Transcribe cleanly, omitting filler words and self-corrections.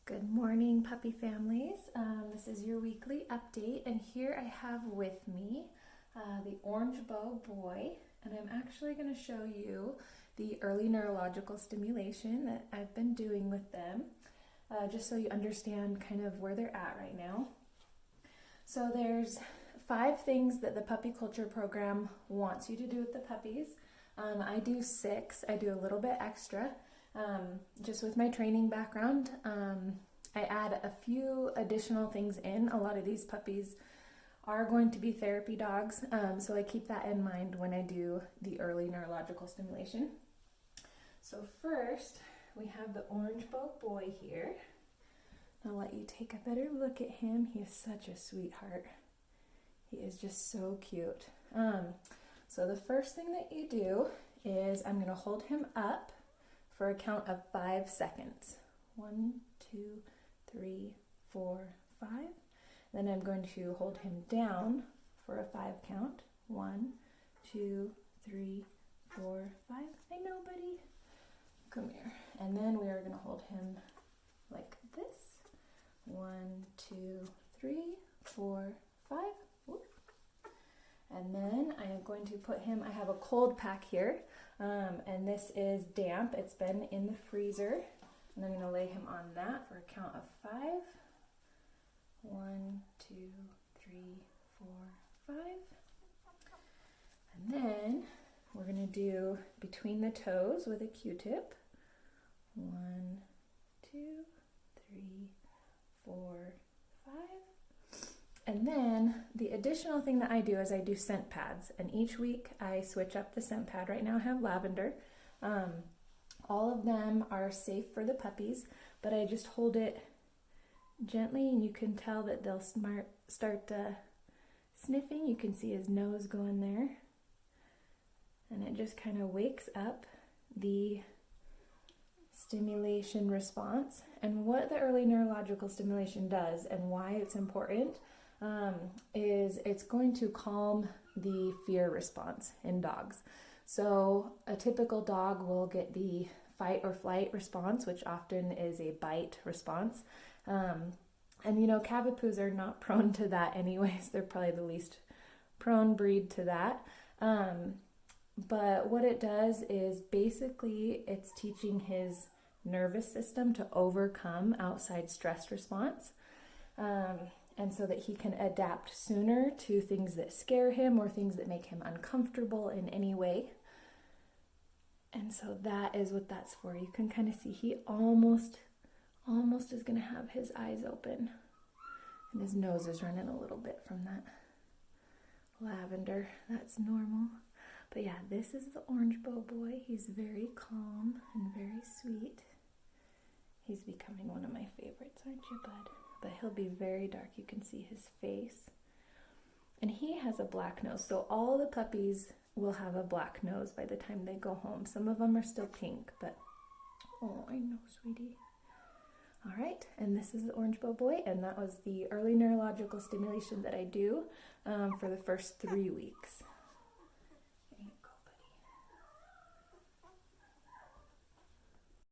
Good morning, puppy families. This is your weekly update, and here I have with me the orange bow boy, and I'm actually going to show you the early neurological stimulation that I've been doing with them, just so you understand kind of where they're at right now. So there's 5 things that the puppy culture program wants you to do with the puppies. I do 6. I do a little bit extra. Just with my training background, I add a few additional things in. A lot of these puppies are going to be therapy dogs, so I keep that in mind when I do the early neurological stimulation. So first, we have the orange bow boy here. I'll let you take a better look at him. He is such a sweetheart. He is just so cute. So the first thing that you do is I'm going to hold him up for a count of 5 seconds. 1, 2, 3, 4, 5. Then I'm going to hold him down for a 5 count. 1, 2, 3, 4, 5. I know, buddy. Come here. And then we are going to hold him like this. 1, 2, 3, 4, 5. Whoop. And then I am going to put him, I have a cold pack here, and this is damp. It's been in the freezer, and I'm going to lay him on that for a count of 5. 1, 2, 3, 4, 5. And then we're going to do between the toes with a Q-tip. 1, 2, 3, 4, 5. And then the additional thing that I do is I do scent pads, and each week I switch up the scent pad. Right now I have lavender. All of them are safe for the puppies, but I just hold it gently, and you can tell that they'll start sniffing. You can see his nose going there, and it just kind of wakes up the stimulation response. And what the early neurological stimulation does and why it's important is it's going to calm the fear response in dogs. So a typical dog will get the fight or flight response, which often is a bite response. And you know, Cavapoos are not prone to that anyways. They're probably the least prone breed to that. But what it does is basically it's teaching his nervous system to overcome outside stress response. And so that he can adapt sooner to things that scare him or things that make him uncomfortable in any way. And so that is what that's for. You can kind of see he almost is going to have his eyes open. And his nose is running a little bit from that lavender. That's normal. But yeah, this is the orange bow boy. He's very calm and very sweet. He's becoming one of my favorites, aren't you, bud? But he'll be very dark. You can see his face. And he has a black nose. So all the puppies will have a black nose by the time they go home. Some of them are still pink, but oh, I know, sweetie. All right, and this is the orange bow boy, and that was the early neurological stimulation that I do for the first 3 weeks.